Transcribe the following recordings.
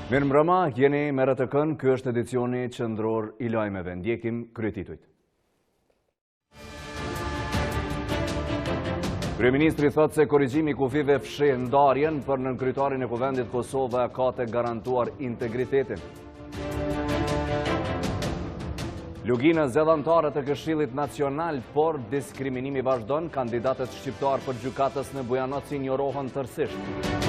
Mirëmbrëma, jeni me RTK-n, ky është edicioni qendror I lajmeve. Ndjekim kryetitujt. Kryeministri thot se korrigjimi I kufive fsheh ndarjen për nënkryetarin e Kuvendit Kosova ka të garantuar integritetin. Lugina zedhantare të Këshillit Nacional, por diskriminimi vazhdon, kandidatët shqiptar për gjykatës në Bujanoc injorohen tërësisht.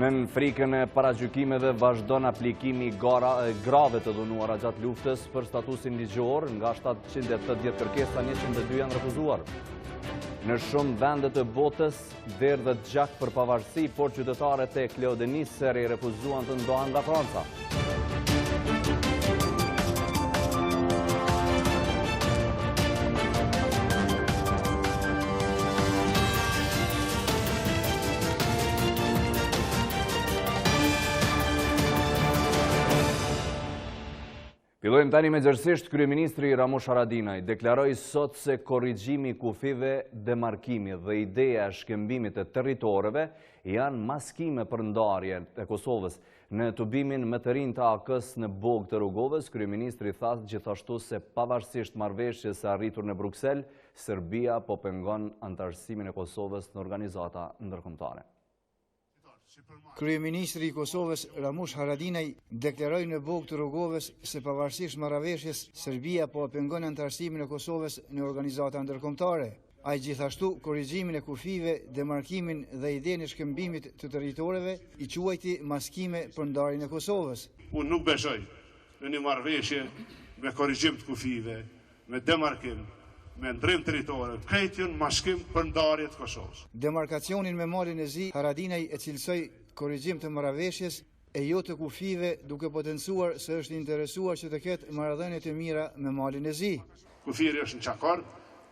Nën frikën e paragjykimeve vazhdon aplikimi grave të dhunuara gjatë luftës për statusin ligjor, nga 780 kërkesa 102 janë refuzuar. Në shumë vende të botës derdhet gjak për pavarësi, por qytetarët e Kleodenis seri refuzuan të ndohen nga Franca. Fillojmë tani me gjërësisht, Kryeministri Ramush Haradinaj deklaroi sot se korrigjimi kufive, demarkimi dhe ideja e shkëmbimit të territoreve janë maskime për ndarjen e Kosovës. Në tubimin më të rinj të AK-s në bogë të Rrugovës, Kryeministri tha gjithashtu se pavarësisht marrëveshjes së arritur në Bruksel, Serbia po pengon antarësimin e Kosovës në organizata ndërkombëtare. Kryeministri I Kosovës Ramush Haradinaj deklaroi në bogë të Rrugovës se pavarësisht marrëveshjes, Serbia po pengon antarësimin e Kosovës në organizata ndërkombëtare. Ai gjithashtu korrigjimin e kufive, demarkimin dhe idenë e shkëmbimit të territoreve I quajti maskime për ndarjen e Kosovës. Unë nuk besoj në një marrëveshje me korrigjim të kufive, me demarkim, me ndrim territorë, këtë janë maskim për ndarje të Kosovës. Demarkacionin me malin e zi, Haradinaj e cilësoi korrigjim të marrëveshjes e jo të kufive, duke potencuar se është interesuar që të ketë marrëdhënie të mira me malin e zi. Kufiri është në çakord,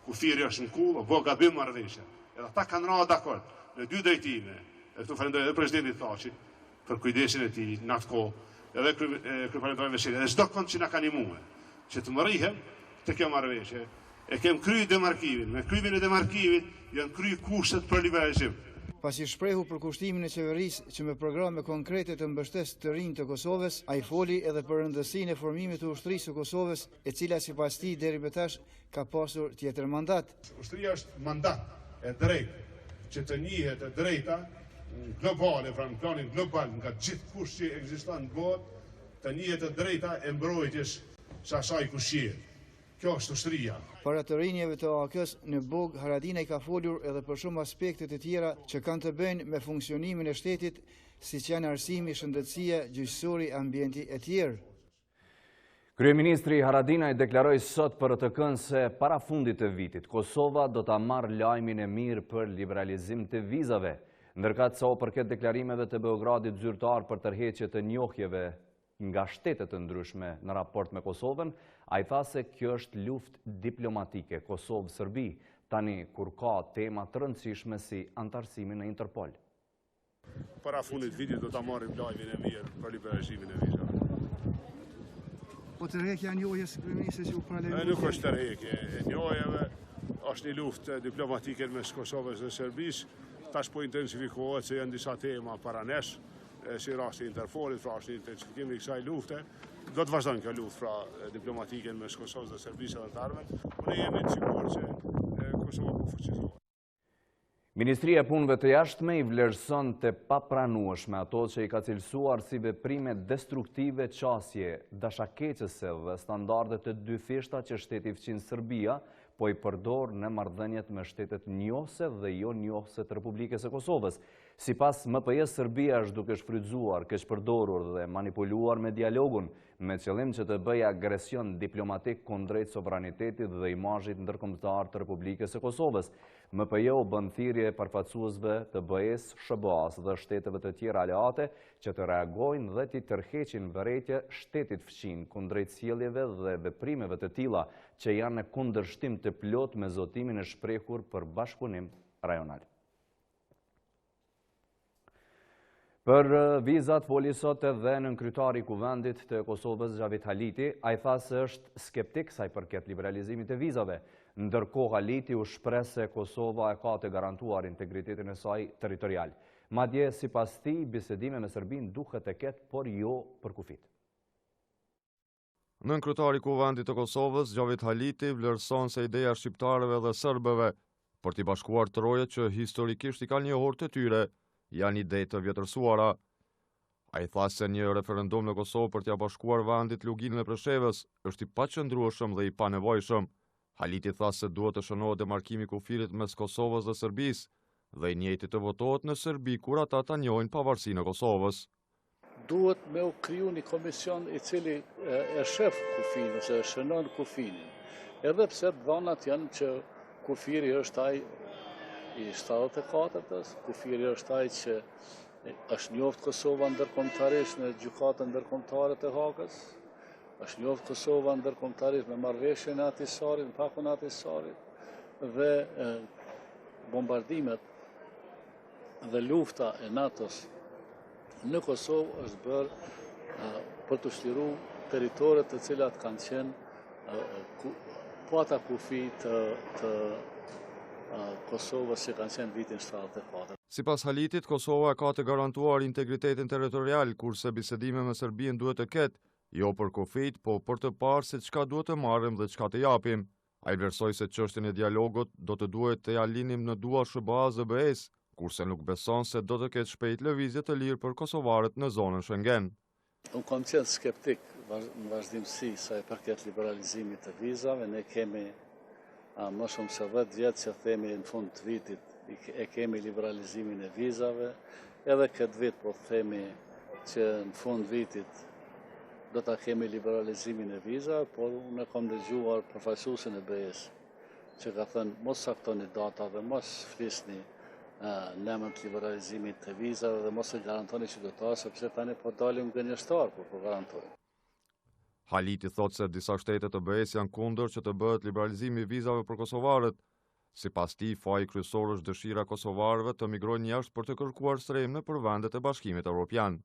kufiri është në kull, bo gabim marrëveshje. Edhe ata kanë rënë dakord në dy drejtime. E këtu falenderoj edhe presidentit Thaçi për kujdesin e tij në atë kohë, edhe kryeministrin Veseli, edhe çdo kënd që na kanë ndihmuar që të mrihem të kjo marrëveshje. E kem kry demarkimin. Me kryimin e demarkimit janë kry kushtet për liberalizim. Pasi shprehu për kushtimin e qeverisë që me programe konkrete të mbështes të rinj të Kosovës, ai foli edhe për rëndësinë e formimit të ushtrisë së Kosovës, e cila sipas tij deri më tash ka pasur tjetër mandat. Ushtria është mandat e drejtë që të njihet e drejta globale, pra në planin global, nga gjithë kusht që ekziston në botë, të njihet e drejta e mbrojtjes së asaj ku shihet. Kjo është ushtria. Para të rinjeve të AK-s në bogë, Haradinaj ka folur edhe për shumë aspekte të tjera që kanë të bëjnë me funksionimin e shtetit, siç janë arsimi, shëndetësia, gjyqësori, ambienti e tjerë. Kryeministri Haradinaj deklaroi sot për RTK-n se para fundit të vitit, Kosova do ta marrë lajmin e mirë për liberalizim të vizave, ndërkët sa u përket deklarimeve të Beogradit zyrtar për tërheqje të njohjeve nga shtetet të ndryshme në raport me Kosovën, ai tha se kjo është luftë diplomatike Kosovë-Serbi, tani kur ka tema të rëndësishme si antarësimin në Interpol. Para fundit vitit do ta marrim lajmin e mirë për liberalizimin e vizave. Po tërheqja e njohjes kryeministrit që u paralajmëroi. Nuk është tërheqje e njohjeve, është një luftë diplomatike mes Kosovës dhe Serbisë. Tash po intensifikohet se janë disa tema para nesh, si rasti Interpolit, pra është një intensifikim I kësaj lufte. Do të vazhdojnë kjo luftë pra diplomatike mes Kosovës dhe Serbisë edhe të ardhmen. Ne jemi të sigurt se Kosova po fuqizohet. Ministria e Punëve të Jashtme I vlerëson të papranueshme ato që I ka cilësuar si veprime destruktive, qasje dashakeqëse dhe standarde të dyfishta që shteti fqin Serbia po I përdor në marrëdhëniet me shtetet njohëse dhe jo njohëse të Republikës së Kosovës. Sipas MPJ-s, Serbia është duke shfrytzuar, keqpërdorur dhe manipuluar me dialogun, me qëllim që të bëjë agresion diplomatik kundrejt sovranitetit dhe imazhit ndërkombëtar të Republikës së Kosovës. MPJ u bën thirrje përfaqësuesve të BE-s, SHBA-s dhe shteteve të tjera aleate që të reagojnë dhe të tërheqin vërejtje shtetit fqin kundrejt sjelljeve dhe veprimeve të tilla që janë në kundërshtim të plot me zotimin e shprehur për bashkëpunim rajonal. Për vizat foli sot edhe nënkryetari I Kuvendit të Kosovës Xhavit Haliti, ai tha se është skeptik sa I përket liberalizimit të vizave, ndërkohë Haliti u shpreh se Kosova e ka të garantuar integritetin e saj territorial. Madje sipas tij, bisedime me Serbinë duhet të ketë, por jo për kufit. Nën kryetari i Kuvendit të Kosovës, Gjavit Haliti, vlerëson se ideja shqiptarëve dhe serbëve për t'i bashkuar trojet që historikisht i kanë njohur të tyre, janë ide të vjetërsuara. Ai tha se një referendum në Kosovë për t'ia bashkuar vendit luginën e Preshevës është i paqëndrueshëm dhe i panevojshëm. Haliti tha se duhet të shënohet demarkimi i kufirit mes Kosovës dhe Serbisë dhe i njëjti të votohet në Serbi kur ata ta njohin pavarësinë e Kosovës. Duhet me u kriju një komision i cili e shef kufinin, ose e shënon kufinin. Edhe pse dhanat janë që kufiri është ai i 74-ës, kufiri është ai që është njoftë Kosova ndërkombëtarisht në gjykatën ndërkombëtare të Hagës, është njoftë Kosova ndërkombëtarisht me marrëveshjen e Atisarit, në pakun e Atisarit, dhe bombardimet dhe lufta e NATO-s në Kosovë është bërë për të shliru teritoret të cilat kanë qenë po ata kufi të Kosovës që kanë qenë vitin 74. Sipas Halitit, Kosova ka të garantuar integritetin territorial, kurse bisedime me Serbinë duhet të ketë, jo për kufit, po për të parë se çka duhet të marrim dhe çka të japim. Ai vlerësoi se çështjen e dialogut do të duhet të ja linim në duar SBA-s, kurse nuk beson se do të ketë shpejt lëvizje të lirë për kosovarët në zonën Schengen. Unë kam qenë skeptik në vazhdimsi sa i përket liberalizimit të vizave. Ne kemi më shumë se 10 vjetë që themi në fund të vitit e kemi liberalizimin e vizave, edhe këtë vit po themi që në fund vitit do ta kemi liberalizimin e vizave, por unë kam dëgjuar përfaqësuesin e BE-s që ka thënë mos saktoni data dhe mos flisni në emër të liberalizimit të vizave dhe mos e garantoni qytetarë, sepse tani po dalim gënjeshtar kur po garantojmë. Haliti thot se disa shtete të BE-s janë kundër që të bëhet liberalizimi i vizave për kosovarët. Sipas tij, faji kryesor është dëshira e kosovarëve të migrojnë jashtë për të kërkuar strehim nëpër vendet e Bashkimit Evropian.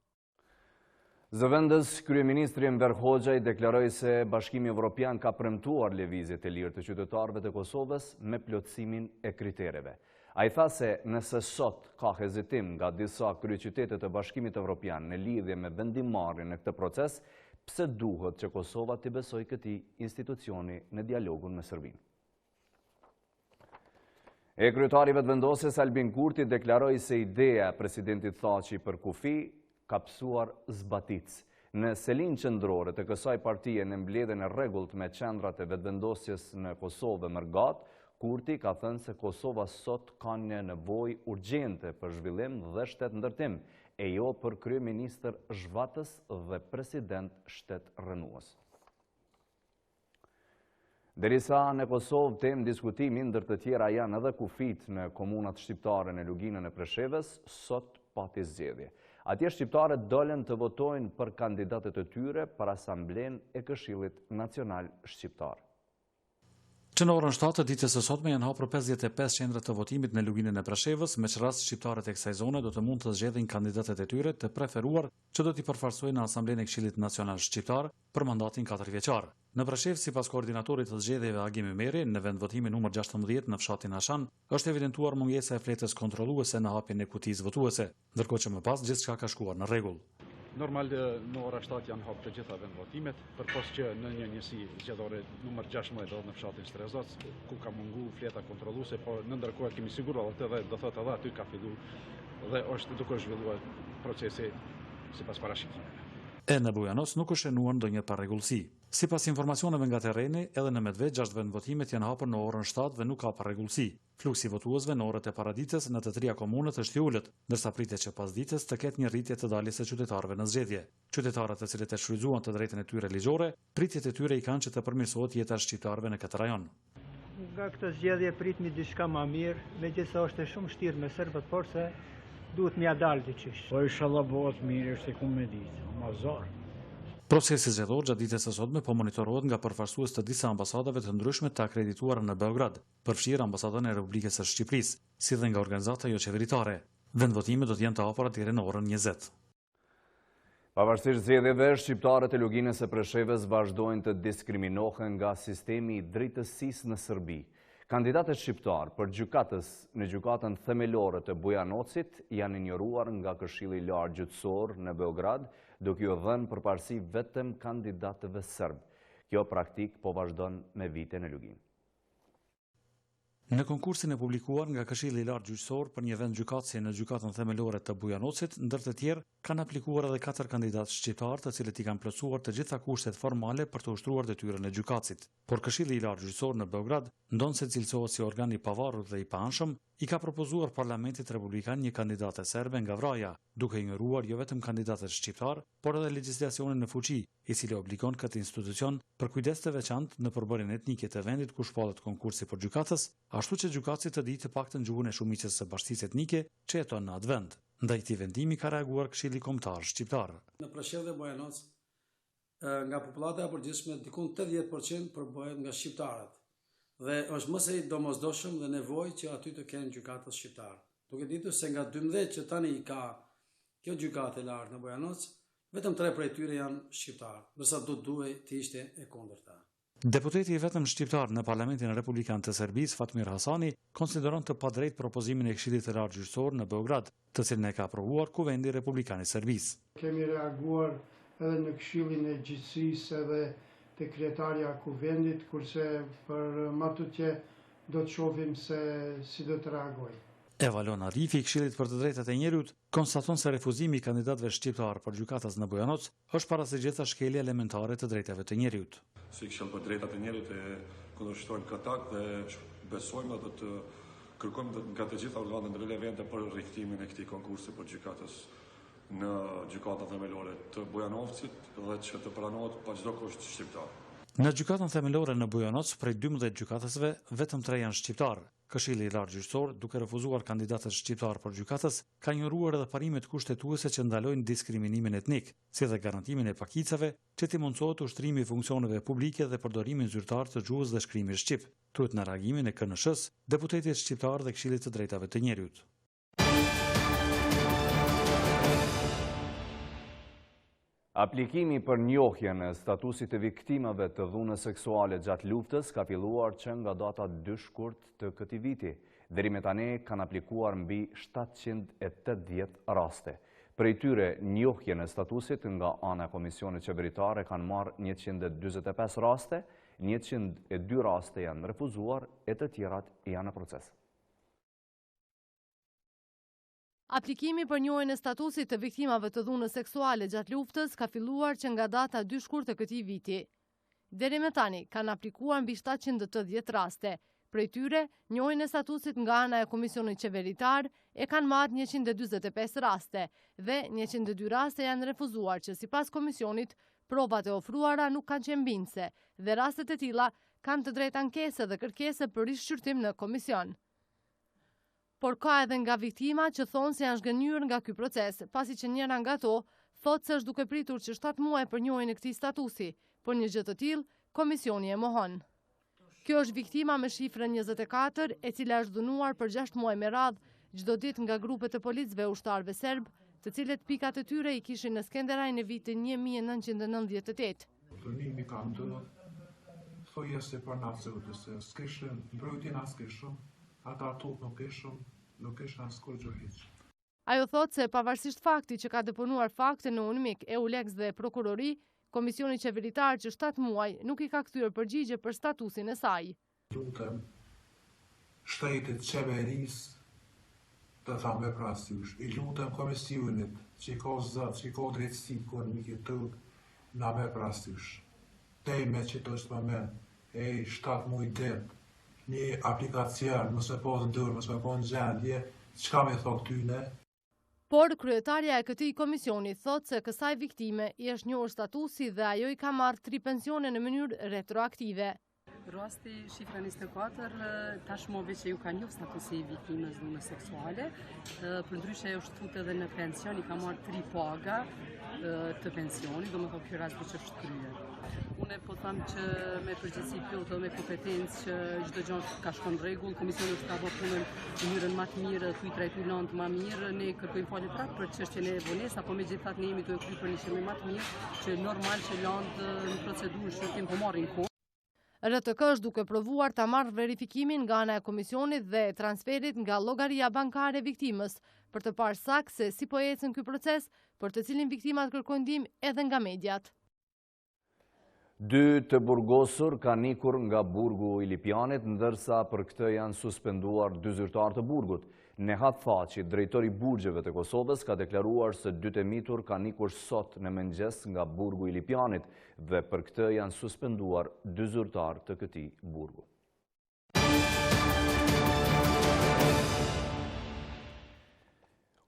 Zëvendës, kryeministri Enver Hoxha deklaroi se Bashkimi Evropian ka premtuar lëvizje të lirë të qytetarëve të Kosovës me plotësimin e kritereve. Ai tha se nëse sot ka hezitim nga disa kryeqytete të Bashkimit Evropian në lidhje me vendimarrjen në këtë proces, pse duhet që Kosova t'i besojë këtij institucioni në dialogun me Serbinë. Kryetari i Vetëvendosjes Albin Kurti deklaroi se ideja e presidentit Thaçi për kufi ka psuar zbatic. Në selin qendrore të kësaj partie në mbledhjen e rregullt me qendrat e vetëvendosjes në Kosovë dhe Mërgat, Kurti ka thënë se Kosova sot ka një nevojë urgjente për zhvillim dhe shtetëndërtim, e jo për kryeministër zhvatës dhe president shtetërrënues. Derisa në Kosovë temë diskutimi ndër të tjera janë edhe kufit në komunat shqiptare në luginën e Preshevës, sot pati zgjedhje. Atje shqiptarët dolën të votojnë për kandidatët e tyre për Asamblenë e Këshillit Nacional Shqiptar. Që në orën 7 të ditës së sotme janë hapur 55 qendra të votimit në luginën e Preshevës, me që rast shqiptarët e kësaj zone do të mund të zgjedhin kandidatët e tyre të preferuar që do t'i përfaqësojnë në Asamblenë e Këshillit Nacional Shqiptar për mandatin 4 vjeçar. Në Preshevë, sipas koordinatorit të zgjedhjeve Agim Ymeri, në vendvotimin numër 16 në fshatin Ashan, është evidentuar mungesa e fletës kontrolluese në hapjen e kutisë votuese, ndërkohë që më pas gjithçka ka shkuar në rregull. Normal në ora 7 janë hapur të gjitha vendvotimet, përpos që në një njësi zgjedhore numër 16 do në fshatin Strezac, ku ka mungu fleta kontrolluese, por në ndërkohë kemi siguruar edhe do thotë edhe aty ka filluar dhe është duke zhvilluar procesi sipas parashikimeve. E në Bujanos nuk është shënuar ndonjë parregullsi. Sipas informacioneve nga terreni, edhe në Medved 6 vendvotimet janë hapur në orën 7 dhe nuk ka parregullsi. Fluksi votuesve në orët e paradites në të trija komunët është i ulët, ndërsa pritet që pas ditës të ketë një rritje të daljes së qytetarëve në zgjedhje. Qytetarët të cilët e shfrytzuan të drejtën e tyre ligjore, pritjet e tyre i kanë që të përmirësohet jeta e shqiptarëve në këtë rajon. Nga këtë zgjedhje pritni diçka më mirë, megjithëse është shumë vështirë me serbët, por se duhet m'ia dalë diçish. Po inshallah bëhet mirë, se ku me ditë, mazar. Procesi zgjedhor gjatë ditës së sotme po monitorohet nga përfaqësues të disa ambasadave të ndryshme të akredituara në Beograd, përfshirë ambasadën e Republikës së Shqipërisë, si dhe nga organizata jo qeveritare. Vendvotimet do të jenë të hapura deri në orën 20. Pavarësisht zgjedhjeve, shqiptarët e luginës së Preshevës vazhdojnë të diskriminohen nga sistemi i drejtësisë në Serbi. Kandidatët shqiptar për gjykatës në gjykatën themelore të Bujanocit janë injoruar nga Këshilli i Lartë Gjyqësor në Beograd, duke u dhënë përparësi vetëm kandidatëve serb. Kjo praktik po vazhdon me vite në Lugin. Në konkursin e publikuar nga Këshilli i Lartë Gjyqësor për një vend gjykatësie në gjykatën themelore të Bujanocit, ndër të tjerë kanë aplikuar edhe 4 kandidatë shqiptar, të cilët i kanë plotësuar të gjitha kushtet formale për të ushtruar detyrën e gjykatësit. Por Këshilli i Lartë Gjyqësor në Beograd, ndonë se cilësohet si organ i pavarur dhe i paanshëm, i ka propozuar Parlamentit Republikan një kandidate serbe nga Vraja, duke injoruar jo vetëm kandidatët shqiptar, por edhe legjislacionin në fuqi, i cili obligon këtë institucion për kujdes të veçantë në përbërjen etnike të vendit ku shpallet konkursi për gjykatës, ashtu që gjykatësi të ditë të paktën gjuhën e shumicës së bashkisë etnike që jeton në atë vend. Ndaj këtij vendimi ka reaguar Këshilli Kombëtar Shqiptar. Në Preshevë dhe Bujanoc, nga popullata e përgjithshme dikun 80% përbëhet nga shqiptarët. Dhe është më së domosdoshëm dhe nevojë që aty të kenë gjykatës shqiptar. Duke ditur se nga 12 që tani ka kjo gjykatë e lartë në Bujanoc, vetëm 3 prej tyre janë shqiptar, ndërsa do duhej të ishte e kundërta. Deputeti i vetëm shqiptar në Parlamentin Republikan të Serbisë, Fatmir Hasani, konsideron të padrejtë propozimin e Këshillit të Lartë Gjyqësor në Beograd, të cilin e ka aprovuar Kuvendi Republikan i Serbisë. Kemi reaguar edhe në Këshillin e Gjithësisë edhe të kryetarja Kuvendit, kurse për matutje do të shohim se si do të reagojë. Evalon Arifi i Këshillit për të drejtat e njerëzit konstaton se refuzimi i kandidatëve shqiptar për gjykatës në Bujanoc është para së gjitha shkelje elementare të drejtave të njerëzit. Si Këshilli për drejtat e njerëzit e kundërshtojmë këtë akt dhe besojmë dhe të kërkojmë nga të gjitha organet relevante për rikthtimin e këtij konkursi për gjykatës në gjykatën themelore të Bujanovcit dhe që të pranohet pa çdo kusht shqiptar. Në gjykatën themelore në Bujanoc, prej 12 gjykatësve, vetëm 3 janë shqiptar. Këshilli i Lartë Gjyqësor, duke refuzuar kandidatët shqiptar për gjykatës, ka injoruar edhe parimet kushtetuese që ndalojnë diskriminimin etnik, si dhe garantimin e pakicave që t'i mundsohet ushtrimi i funksioneve publike dhe përdorimin zyrtar të gjuhës dhe shkrimit shqip. Thuhet në reagimin e KNSH-s, deputetit shqiptar dhe Këshillit të Drejtave të Njerëzit. Aplikimi për njohjen e statusit të viktimave të dhunës seksuale gjatë luftës ka filluar që nga data 2 shkurt të këtij viti. Deri me tani kanë aplikuar mbi 780 raste. Prej tyre, njohjen e statusit nga ana e Komisionit Qeveritare kanë marrë 145 raste, 102 raste janë refuzuar e të tjerat janë në proces. Aplikimi për njohjen e statusit të viktimave të dhunës seksuale gjatë luftës ka filluar që nga data 2 shkurt të këtij viti. Deri me tani kanë aplikuar mbi 780 raste. Prej tyre, njohjen e statusit nga ana e Komisionit Qeveritar e kanë marrë 145 raste dhe 102 raste janë refuzuar që sipas komisionit provat e ofruara nuk kanë qenë bindëse dhe rastet e tilla kanë të drejtë ankese dhe kërkese për rishqyrtim në komision. Por ka edhe nga viktima që thonë se janë zhgënjur nga ky proces, pasi që njëra nga to thotë se është duke pritur që 7 muaj për njohjen e këtij statusi, por një gjë të tillë komisioni e mohon. Kjo është viktima me shifrën 24, e cila është dhunuar për 6 muaj me radhë çdo ditë nga grupet e policëve ushtarëve serb, të cilët pikat e tyre i kishin në Skenderaj në vitin 1998. Dënimi ka ndodhur, thoya se për nacionët se s'kishën mbrojtjen as kishën, ata nuk ishin askur gjë hiç. Ajo thotë se pavarësisht faktit që ka deponuar fakte në UNMIK, EULEX dhe prokurori, Komisioni Qeveritar që 7 muaj nuk i ka kthyer përgjigje për statusin e saj. Lutem shtetit qeverisë të tha me parasysh, i lutem komisionit që ka zot, që ka drejtësi ekonomike të na me parasysh. Teme që të është moment, 7 muaj ditë, një aplikacion, mëse po të ndërë, mëse po në gjendje, çka me thot tyne? Por kryetarja e këtij komisioni thotë se kësaj viktime i është njohur statusi dhe ajo i ka marrë 3 pensione në mënyrë retroaktive. Rasti shifra 24, tashmë që ju ka njohur statusi i viktimës dhunës seksuale, përndryshe është futur edhe në pension, i ka marrë 3 paga të pensionit, domethënë ky rast që është kryer. Unë po them që me përgjegjësi plotë, me kompetencë që çdo gjë ka shkon rregull, komisioni ka bërë punën në mënyrën më të mirë, tu i trajtojnë lëndë më mirë, ne kërkojmë falje prapë për çështjen e vonesë, apo megjithatë ne jemi duke kryer për një qëllim më të mirë, që normal që lëndë në procedurë shërtim po marrin kohë. RTK është duke provuar ta marrë verifikimin nga ana e komisionit dhe transferit nga llogaria bankare e viktimës, për të parë saktë se si po ecën ky proces, për të cilin viktimat kërkojnë ndihmë edhe nga mediat. 2 të burgosur kanë ikur nga burgu i Lipjanit, ndërsa për këtë janë suspenduar 2 zyrtar të burgut. Nehat Faqi, drejtori burgjeve të Kosovës, ka deklaruar se 2 të mitur kanë ikur sot në mëngjes nga burgu i Lipjanit dhe për këtë janë suspenduar 2 zyrtar të këtij burgu.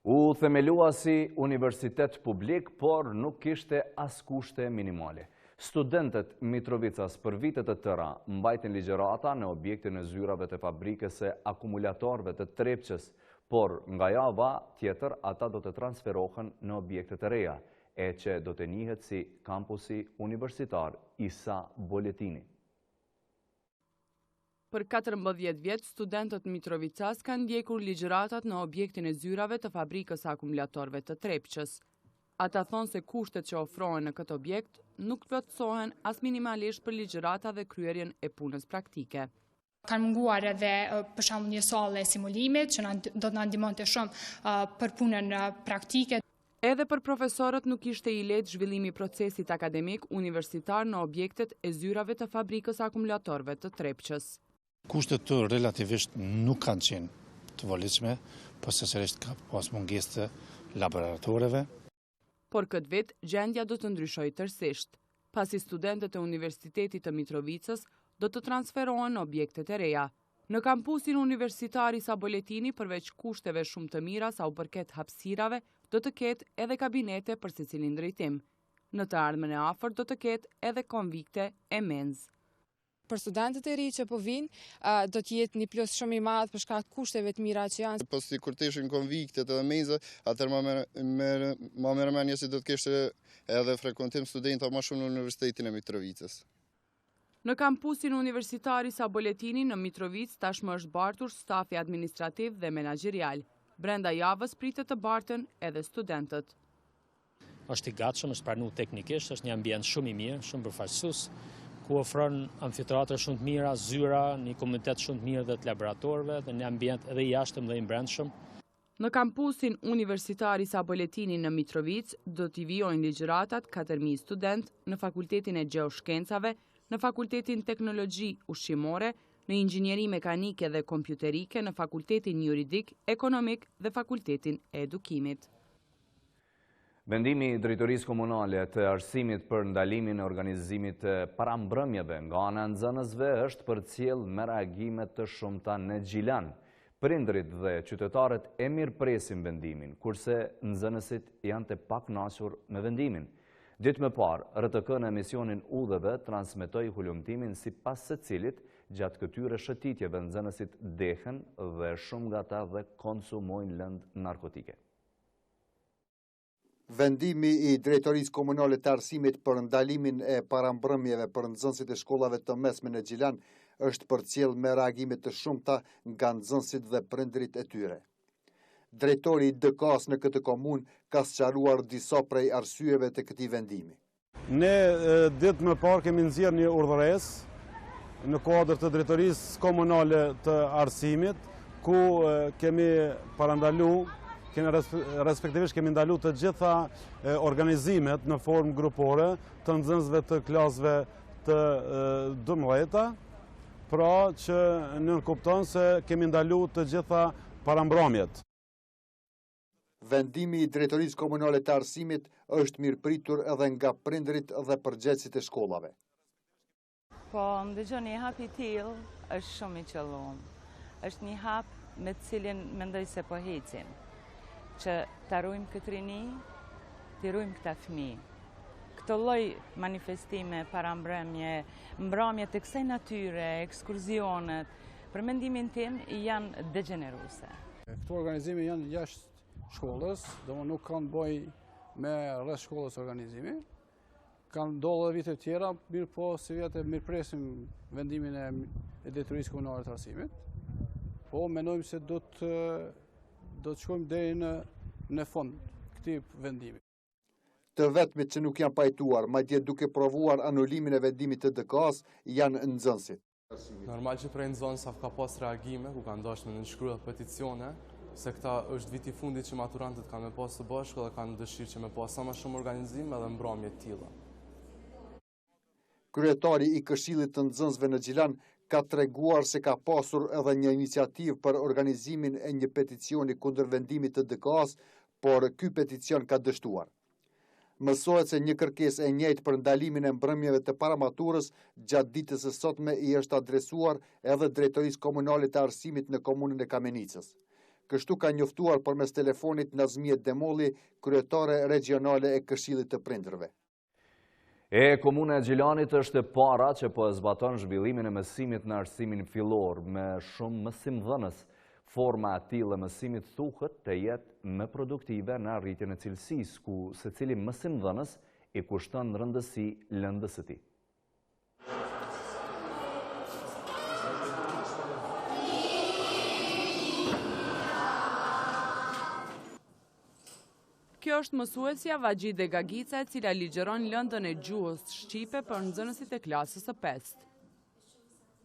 U themelua si universitet publik, por nuk kishte as kushte minimale. Studentët Mitrovicas për vitet të tëra mbajtën ligjërata në objektin e zyrave të fabrikës së akumulatorëve të Trepçës, por nga java tjetër ata do të transferohen në objekte të reja, e që do të njihet si kampusi universitar Isa Boletini. Për 14 vjet, studentët Mitrovicas kanë ndjekur ligjëratat në objektin e zyrave të fabrikës së akumulatorëve të Trepçës. Ata thonë se kushtet që ofrohen në këtë objekt nuk plotësohen as minimalisht për ligjërata dhe kryerjen e punës praktike. Kanë munguar edhe për shembull një sallë simulimit që do të na ndihmonte shumë për punën praktike. Edhe për profesorët nuk ishte i lehtë zhvillimi i procesit akademik universitar në objektet e zyrave të fabrikës akumulatorëve të Trepçës. Kushtet të relativisht nuk kanë qenë të volitshme, por sërish ka pas mungesë të laboratoreve. Por këtë vit, gjendja do të ndryshojë tërësisht, pasi studentët e Universitetit të Mitrovicës do të transferohen në objektet e reja. Në kampusin universitar Isa Boletini, përveç kushteve shumë të mira sa u përket hapësirave, do të ketë edhe kabinete për secilin drejtim. Në të ardhmen e afërt do të ketë edhe konvikte e menz. Për studentët e ri që po vinë, do të jetë një plus shumë i madh për shkak të kushteve të mira që janë. Po si kur të ishin konviktet edhe menza, atëherë më mërmendje si do të kishte edhe frekuentim studenta më shumë në Universitetin e Mitrovicës. Në kampusin universitar Isa Boletini në Mitrovic tashmë është bartur stafi administrativ dhe menaxherial. Brenda javës pritet të barten edhe studentët. Është i gatshëm, është pranuar teknikisht, është një ambient shumë i mirë, shumë përfaqësues, ku ofron amfiteatre shumë të mira, zyra, një komunitet shumë të mirë dhe të laboratorëve, dhe një ambient edhe i jashtëm dhe i brendshëm. Në kampusin universitar Isa Boletini në Mitrovic do t'i vijojnë ligjëratat 4.000 student në Fakultetin e Gjeoshkencave, në Fakultetin Teknologji Ushqimore, në Inxhinieri Mekanike dhe Kompjuterike, në Fakultetin Juridik, Ekonomik dhe Fakultetin e Edukimit. Vendimi i Drejtorisë Komunale të Arsimit për ndalimin e organizimit të parambrëmjeve nga ana e nxënësve është përcjell me reagime të shumta në Gjilan. Prindrit dhe qytetarët e mirëpresin vendimin, kurse nxënësit janë të pakënaqur me vendimin. Ditë më parë, RTK në emisionin Udhëve transmetoi hulumtimin sipas secilit gjatë këtyre shëtitjeve nxënësit dehen dhe shumë nga ata dhe konsumojnë lëndë narkotike. Vendimi i Drejtorisë Komunale të Arsimit për ndalimin e parambrëmjeve për nxënësit e shkollave të mesme në Gjilan është përcjell me reagime të shumta nga nxënësit dhe prindrit e tyre. Drejtori i DK-s në këtë komunë ka sqaruar disa prej arsyeve të këtij vendimi. Ne ditë më parë kemi nxjerrë një urdhëresë në kuadër të Drejtorisë Komunale të Arsimit, ku kemi parandaluar, respektivisht kemi ndalu të gjitha organizimet në formë grupore të nxënësve të klasëve të 12-ta, pra që nënkupton se kemi ndalu të gjitha parambrëmjet. Vendimi i Drejtorisë Komunale të Arsimit është mirëpritur edhe nga prindrit dhe përgjegjësit e shkollave. Po, më dëgjon një hap i tillë është shumë i qelluar. Është një hap me të cilin mendoj se po hecim, që ta ruajmë këtë rini, të ruajmë këta fëmijë. Këtë lloj manifestime, parambrëmje, mbrëmje të kësaj natyre, ekskursionet, për mendimin tim janë degeneruese. Këto organizime janë jashtë shkollës, nuk kanë bëj me rreth shkollës organizimi. Kanë ndodhur vite të tjera, mirë po si vjetë mirëpresim vendimin e Drejtorisë Komunale të Arsimit. Po mendojmë se do të shkojmë deri në fund këtij vendimi. Të vetmit që nuk janë pajtuar, madje duke provuar anulimin e vendimit të DK-s, janë nxënësit. Normal që prej nxënësave ka pas reagime, ku kanë dashur me nënshkruar peticione, se këta është viti fundit që maturantët kanë me pas të bashku dhe kanë dëshirë që me pas sa më shumë organizim edhe mbrëmje të tilla. Kryetari i Këshillit të Nxënësve në Gjilan ka treguar se ka pasur edhe një iniciativë për organizimin e një peticioni kundër vendimit të DK-s, por ky peticion ka dështuar. Mësohet se një kërkesë e njëjtë për ndalimin e mbrëmjeve të paramaturës gjatë ditës së sotme i është adresuar edhe Drejtorisë Komunale të Arsimit në komunën e Kamenicës. Kështu ka njoftuar përmes telefonit Nazmie Demolli, kryetare regionale e Këshillit të Prindërve. E komuna e Gjilanit është e para që po e zbaton zhvillimin e mësimit në arsimin fillor me shumë mësimdhënës. Forma e tillë e mësimit thuhet të jetë më produktive në arritjen e cilësisë, ku secili mësimdhënës i kushton rëndësi lëndës së tij. Kjo është mësuesja Vajgjide Gagica, e cila ligjeron lëndën e gjuhës shqipe për nxënësit e klasës së 5.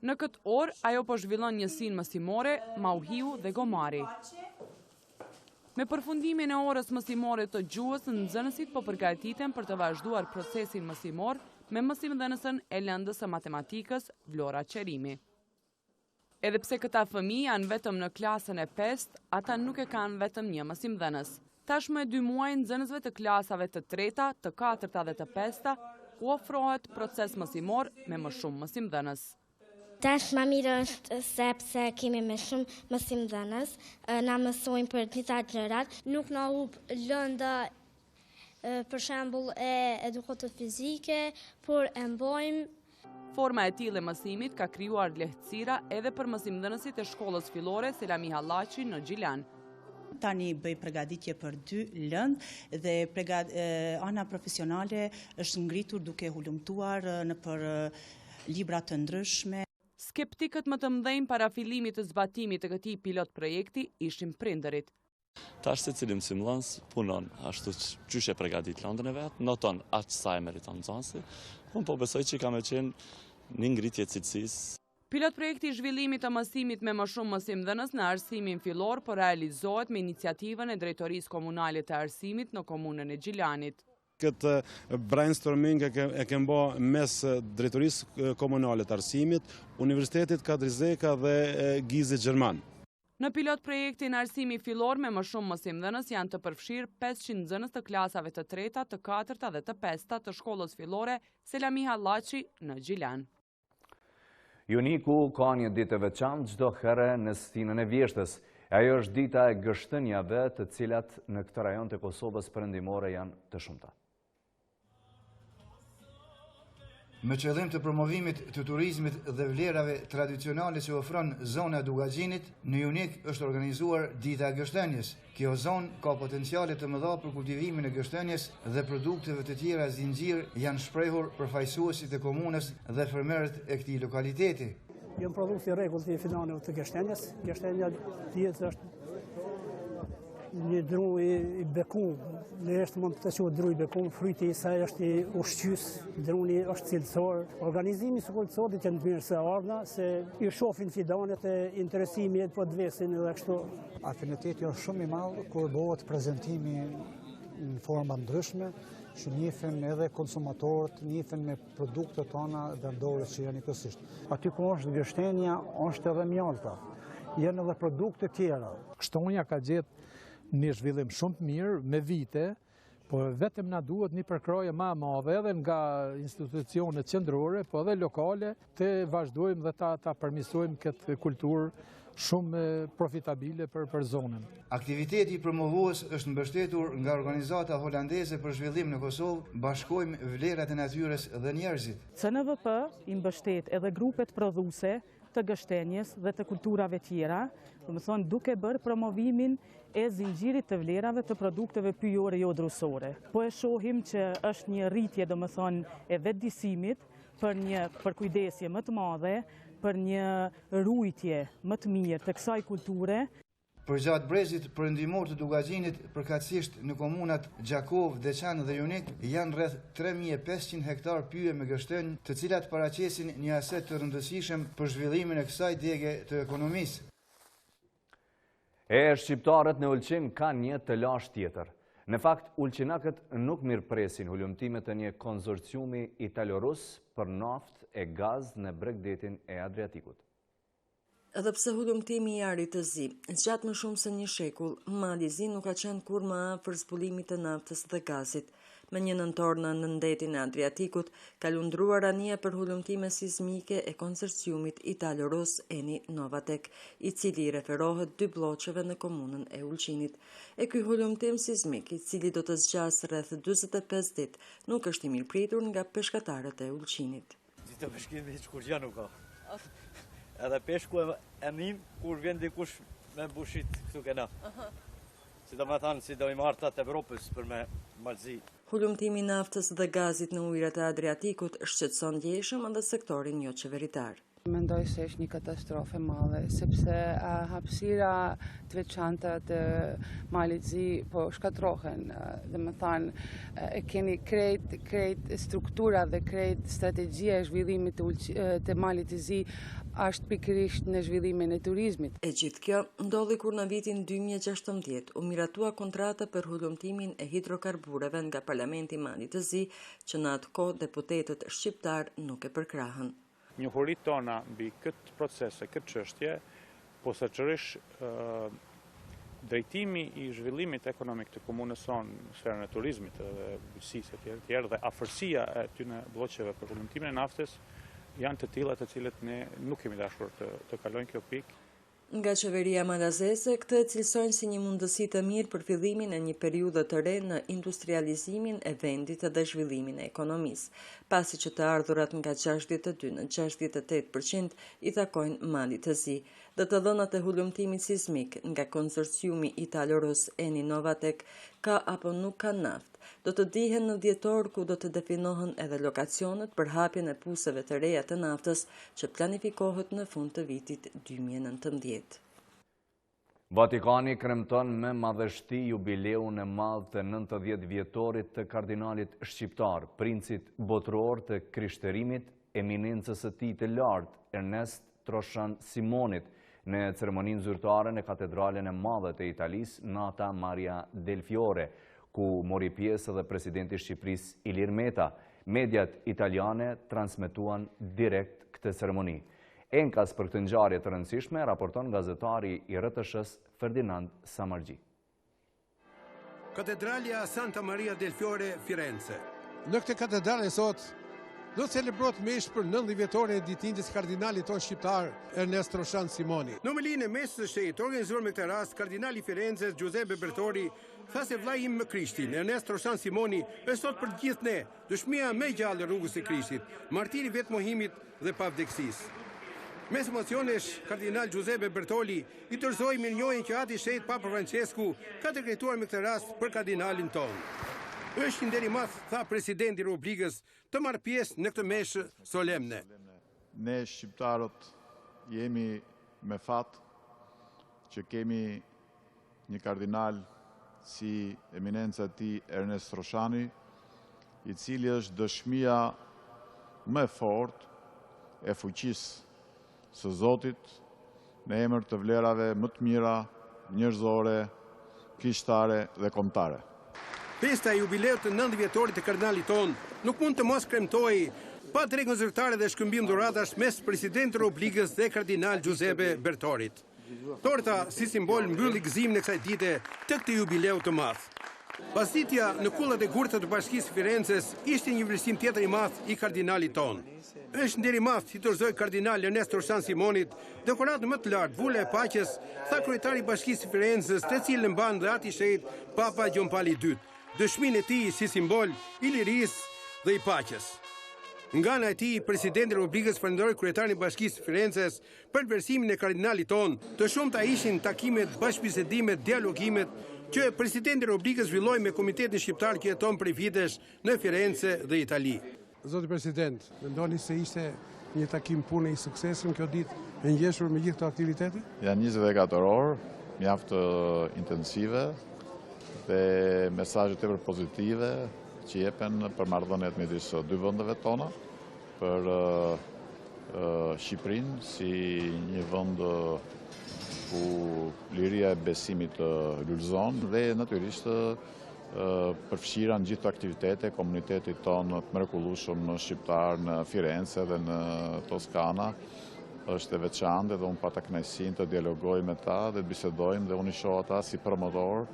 Në këtë orë, ajo po zhvillon njësinë mësimore, Mauhiu dhe Gomari. Me përfundimin e orës mësimore të gjuhës, nxënësit po përgatiten për të vazhduar procesin mësimor me mësimdhënësën e lëndës së matematikës, Vlora Qerimi. Edhe pse këta fëmijë janë vetëm në klasën e 5, ata nuk e kanë vetëm një mësimdhënës. Tashmë 2 muaj nxënësve të klasave të 3-ta, të 4-ta dhe të 5-ta u ofrohet proces mësimor me më shumë mësimdhënës. Tash më mirë është sepse kemi me shumë mësimdhënës, na mësojnë për disa gjërat, nuk na hup lënda për shembull e edukatës fizike, por e mbojmë. Forma e tillë e mësimit ka krijuar lehtësira edhe për mësimdhënësit e shkollës fillore Selami Hallaçi në Gjilan. Tani bëj përgatitje për 2 lëndë dhe ana profesionale është ngritur duke hulumtuar në për libra të ndryshme. Skeptikët më të mëdhenj para fillimit të zbatimit të këtij pilot projekti ishin prindërit. Tash secili mësimdhënës punon ashtu çysh e përgatit lëndën e vet, noton aq sa e meriton nxënësi. Unë po besoj që ka me qenë një ngritje cilësisë. Pilot projekti i zhvillimit të mësimit me më shumë mësimdhënës në arsimin fillor po realizohet me iniciativën e Drejtorisë Komunale të Arsimit në komunën e Gjilanit. Këtë brainstorming e kemë bë mes Drejtorisë Komunale të Arsimit, Universitetit Kadrizeka dhe Gizit Gjerman. Në pilot projektin arsimi fillor me më shumë mësimdhënës janë të përfshirë 500 nxënës të klasave të 3-ta, të 4-ta dhe të 5-ta të shkollës fillore Selami Hallaçi në Gjilan. Juniku ka një ditë e veçantë çdo herë në stinën e vjeshtës. Ajo është dita e gështënjave, të cilat në këtë rajon të Kosovës perëndimore janë të shumta. Me qëllim të promovimit të turizmit dhe vlerave tradicionale që ofron zona e Dugaxhinit, në Junik është organizuar Dita e Gështenjes. Kjo zonë ka potenciale të mëdha për kultivimin e gështenjes dhe produkteve të tjera zinxhir janë shprehur përfaqësuesit e komunës dhe fermerët e këtij lokaliteti. Janë produkte rregull të finale të gështenjes. Gështenja dihet është një dru i bekum, në është mund të quhet dru i bekum, fryti i saj është i ushqys, druni është cilësor. Organizimi sukullësor ditë në të mirë se ardhna, se i shohin fidanet e interesimi po të vesin edhe kështu. Afiniteti është shumë i madh kur bëhet prezantimi në forma ndryshme, që njihen edhe konsumatorët, njihen me produktet tona vendore që janë njëkohësisht. Aty ku është gështenja, është edhe mjalta, janë edhe produkte tjera. Shtonja ka gjetë një zhvillim shumë të mirë me vite, po vetëm na duhet një përkraje më e madhe edhe nga institucionet qendrore, po edhe lokale, të vazhdojmë dhe ta përmirësojmë këtë kulturë shumë profitabile për zonën. Aktiviteti promovues është mbështetur nga organizata holandeze për zhvillim në Kosovë, Bashkojmë vlerat e natyrës dhe njerëzit. CNVP i mbështet edhe grupet prodhuese të gështenjes dhe të kulturave tjera, domethënë duke bërë promovimin e zinxhirit të vlerave të produkteve pyjore jo drusore. Po e shohim që është një rritje domethënë e vetëdijsimit për një përkujdesje më të madhe, për një ruajtje më të mirë të kësaj kulture. Përgjatë brezit perëndimor të Dugazhinit, përkatësisht në komunat Gjakov, Deçan dhe Junik, janë rreth 3500 hektar pyje me gështenj, të cilat paraqesin një aset të rëndësishëm për zhvillimin e kësaj dege të ekonomisë. Shqiptarët në Ulqin kanë një të lashtë tjetër. Në fakt, ulqinakët nuk mirëpresin hulumtimet e një konsorciumi italo-rus për naftë e gaz në bregdetin e Adriatikut. Edhe pse hulumtimi i arit të zi, gjatë më shumë se një shekull, mali zi nuk ka qenë kur më afër zbulimit të naftës dhe gazit. Me një nëntor në ndetin e Adriatikut, ka lundruar anija për hulumtime sismike e konsorciumit italo-rus Eni Novatek, i cili referohet 2 bloqeve në komunën e Ulqinit. E ky hulumtim sismik, i cili do të zgjas rreth 45 ditë, nuk është i mirëpritur nga peshkatarët e Ulqinit. Gjithë peshkimi që kur gjë nuk ka. Edhe peshku e mim, kur vjen dikush me bushit këtu kena. Si do me thanë, si do i martat Evropës për me malzi. Hulumtimi i naftës dhe gazit në ujrat e Adriatikut shqetëson ndjeshëm edhe sektorin jo qeveritar. Mendoj se është një katastrofë e madhe, sepse hapësira të veçanta të malit zi po shkatrohen. Dhe më thanë, e keni krejt struktura dhe krejt strategjia e zhvillimit të malit zi është pikërisht në zhvillimin e turizmit. E gjithë kjo ndodhi kur në vitin 2016 u miratua kontrata për hulumtimin e hidrokarbureve nga Parlamenti i Malit të Zi, që në atë kohë deputetët shqiptar nuk e përkrahën. Njohurit tona mbi këtë proces e këtë çështje, posaçërisht drejtimi i zhvillimit ekonomik të komunës sonë në sferën e turizmit dhe bujqësisë e tjerë dhe afërsia e tyne bloqeve për hulumtimin e naftës janë të tilla të cilët ne nuk kemi dashur të kalojnë kjo pikë. Nga qeveria malazese, këtë e cilësojnë si një mundësi të mirë për fillimin e një periudhe të re në industrializimin e vendit dhe zhvillimin e ekonomisë, pasi që të ardhurat nga 62 në 68% i takojnë malit të zi, dhe të dhënat e hulumtimit sismik nga konsorciumi italo-rus Eni Novatek ka apo nuk ka naftë. Do të dihen në dhjetor ku do të definohen edhe lokacionet për hapjen e puseve të reja të naftës që planifikohet në fund të vitit 2019. Vatikani kremton me madhështi jubileun e madh të 90 vjetorit të kardinalit shqiptar, princit botëror të krishterimit, eminencës së tij të lartë Ernest Troshan Simonit, në ceremoninë zyrtare në katedralen e madhe të Italisë, Nata Maria del Fiore, ku mori pjesë edhe presidenti Shqipërisë Ilir Meta. Mediat italiane transmetuan direkt këtë ceremoni. Enkas për këtë ngjarje të rëndësishme raporton gazetari i RTS-s Ferdinand Samargji. Katedralja Santa Maria del Fiore, Firenze. Në këtë katedrale sot do celebrohet mesh për 90 vjetorin e ditëlindjes kardinalit ton shqiptar Ernest Troshan Simoni. Në omëlinë e mesës së shtetit organizuar me këtë rast, kardinali i Firenzes Giuseppe Bertoli tha se vllai im me Krishtin, Ernest Troshan Simoni, është sot për gjithë ne dëshmia më e gjallë e rrugës së Krishtit, martiri vetmohimit dhe pavdeksisë. Mes emocionesh, kardinal Giuseppe Bertoli i tërzoi mirënjohjen që Ati Shenjtë Papa Francesku ka dekretoar me këtë rast për kardinalin ton. Është një nder i madh, tha presidenti i Republikës, të marrë pjesë në këtë meshë solemne. Ne shqiptarët jemi me fat që kemi një kardinal si eminenca e tij Ernest Troshani, i cili është dëshmia më e fortë e fuqisë së Zotit në emër të vlerave më të mira njerëzore, krishtare dhe kombëtare. Festa e jubileut të 90 vjetorit të kardinalit ton nuk mund të mos kremtojë pa tregën zyrtare dhe shkëmbim dhuratash mes presidentit të Republikës dhe kardinal Giuseppe Bertolit. Torta si simbol mbylli gëzimin e kësaj dite të këtij jubileu të madh. Pasditja në kullat e gurta të Bashkisë së Firenzes ishte një vlerësim tjetër i madh i kardinalit ton. Është nder i madh i torzoi kardinal Ernest Troshan Simonit dekoratën më të lartë, Vula e Paqes, tha kryetari i Bashkisë së Firenzes, të cilën e mban dhe Ati Shenjtë Papa Gjon Pali II. Dëshminë e tij si simbol i lirisë dhe i paqes. Nga ana e tij, presidenti i Republikës falenderoi kryetarin e Bashkisë së Firenzes për vlerësimin e kardinalit ton. Të shumta ishin takimet, bashkëbisedimet, dialogimet që presidenti i Republikës zhvilloi me Komitetin Shqiptar që jeton prej vitesh në Firenze dhe Itali. Zoti president, mendoni se ishte një takim pune i suksesshëm kjo ditë e ngjeshur me gjithë këto aktivitete? Janë 24 orë mjaft intensive dhe mesazhe tepër pozitive që jepen për marrëdhëniet midis dy vendeve tona, për Shqipërinë si një vend ku liria e besimit lulëzon dhe natyrisht përfshira në gjithë aktivitete komunitetit tonë të mrekullueshëm shqiptar në Firenze dhe në Toskana. Është e veçantë dhe unë pata kënaqësinë të dialogoj me ta dhe të bisedojmë dhe unë i shoh ata si promotor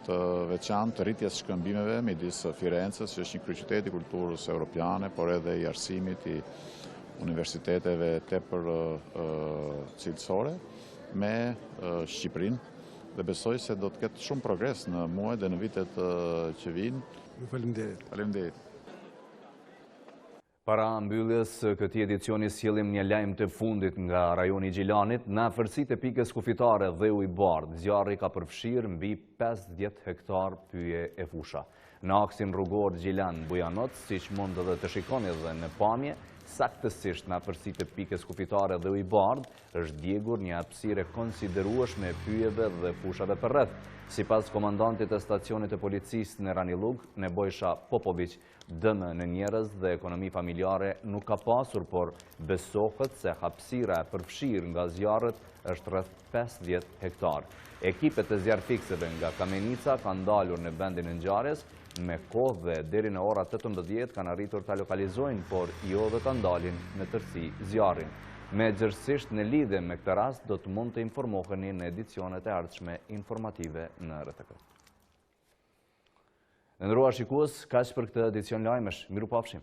të veçantë të rritjes shkëmbimeve midis Firencës, që është një kryeqytet i kulturës europiane, por edhe i arsimit, i universiteteve tepër cilësore me Shqipërinë dhe besoj se do të ketë shumë progres në muajt dhe në vitet që vinë. Faleminderit. Faleminderit. Para mbylljes këtij edicioni sjellim një lajm të fundit nga rajoni i Gjilanit. Në afërsitë e pikës kufitare Dheu i Bardh, zjarri ka përfshirë mbi 50 hektar pyje e fusha. Në aksin rrugor Gjilan-Bujanoc, siç mund edhe të shikoni edhe në pamje, saktësisht në afërsitë e pikës kufitare Dheu i Bardh, është djegur një hapësirë e konsiderueshme e pyjeve dhe fushave përreth. Sipas komandantit e stacionit të policisë në Ranilug, Nebojsha Popović, dëme në njerëz dhe ekonomi familjare nuk ka pasur, por besohet se hapësira e përfshirë nga zjarret është rreth 50 hektar. Ekipet e zjarrfikseve nga Kamenica kanë dalur në vendin e ngjarjes me kohë dhe deri në ora 18 kanë arritur ta lokalizojnë, por jo dhe ta ndalin në tërësi zjarrin. Me gjërësisht në lidhje me këtë rast, do të mund të informoheni në edicionet e ardhshme informative në RTK. Nderuar shikues, kaq për këtë edicion lajmesh. Mirupafshim.